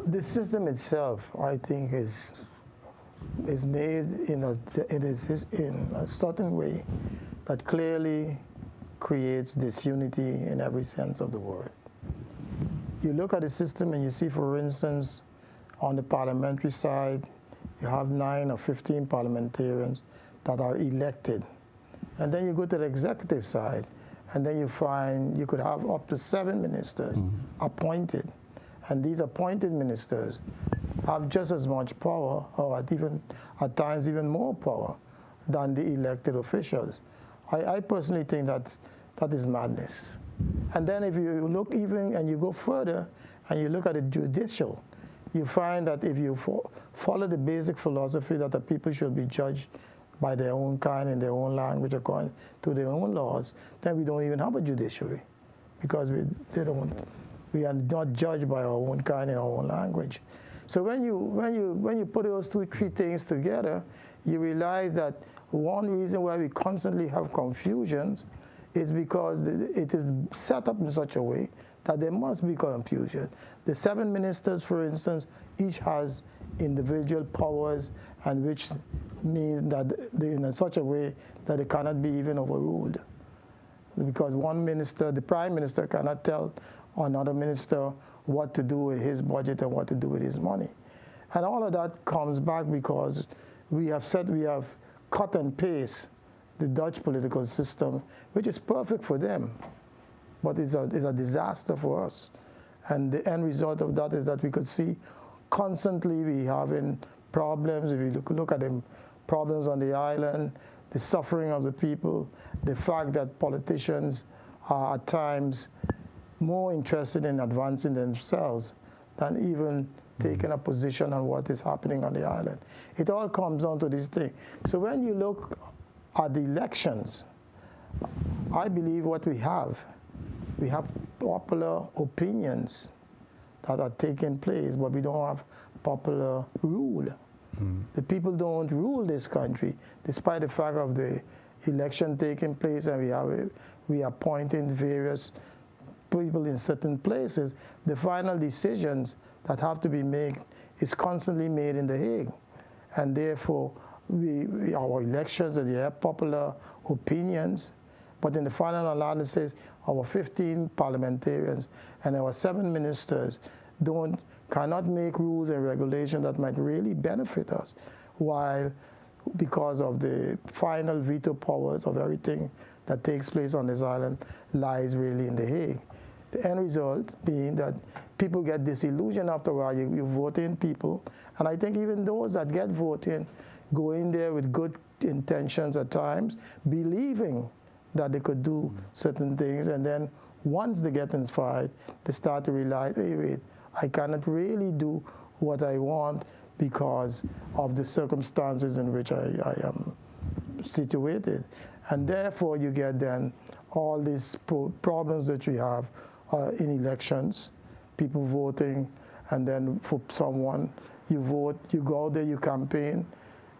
The system itself, I think, is made in a certain way that clearly creates disunity in every sense of the word. You look at the system and you see, for instance, on the parliamentary side, you have 9 or 15 parliamentarians that are elected. And then you go to the executive side, and then you find you could have up to 7 ministers appointed. And these appointed ministers have just as much power, or at times even more power, than the elected officials. I personally think that is madness. And then if you look even, and you go further, and you look at the judicial, you find that if you follow the basic philosophy that the people should be judged by their own kind in their own language according to their own laws, then we don't even have a judiciary, because we are not judged by our own kind in our own language. So when you put those three things together, you realize that one reason why we constantly have confusions is because it is set up in such a way that there must be confusion. The 7 ministers, for instance, each has individual powers, and which means that in such a way that they cannot be even overruled. Because one minister, the prime minister, cannot tell another minister what to do with his budget and what to do with his money. And all of that comes back because we have cut and paste the Dutch political system, which is perfect for them, but it's a disaster for us. And the end result of that is that we could see constantly we having problems. If you look at the problems on the island, the suffering of the people, the fact that politicians are at times more interested in advancing themselves than even taking a position on what is happening on the island. It all comes down to this thing. So when you look at the elections, I believe what we have popular opinions that are taking place, but we don't have popular rule. The people don't rule this country, despite the fact of the election taking place, and we are appointing various people in certain places. The final decisions that have to be made is constantly made in The Hague, and therefore our elections, they have popular opinions, but in the final analysis, our 15 parliamentarians and our 7 ministers cannot make rules and regulations that might really benefit us, while because of the final veto powers of everything that takes place on this island lies really in The Hague. The end result being that people get disillusioned after a while. You vote in people, and I think even those that get voted go in there with good intentions at times, believing that they could do certain things, and then once they get inspired, they start to realize, hey, wait, I cannot really do what I want because of the circumstances in which I am situated. And therefore, you get then all these problems that we have in elections, people voting, and then for someone, you vote, you go out there, you campaign,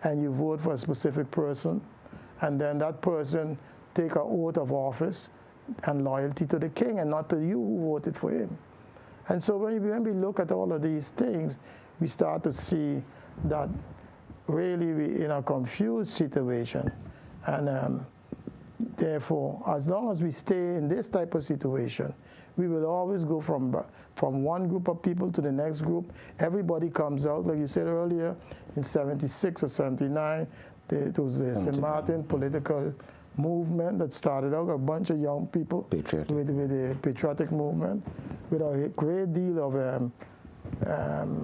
and you vote for a specific person, and then that person take an oath of office and loyalty to the king and not to you who voted for him. And so when we look at all of these things, we start to see that really we're in a confused situation. And therefore, as long as we stay in this type of situation, we will always go from one group of people to the next group. Everybody comes out, like you said earlier, in 76 or 79, it was the St. Martin political movement that started out, a bunch of young people with the patriotic movement, with a great deal of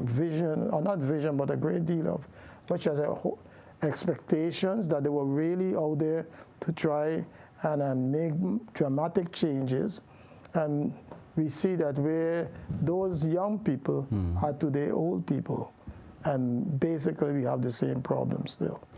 vision, or not vision, but a great deal of much as expectations that they were really out there to try and make dramatic changes. And we see that where those young people are today old people, and basically we have the same problem still.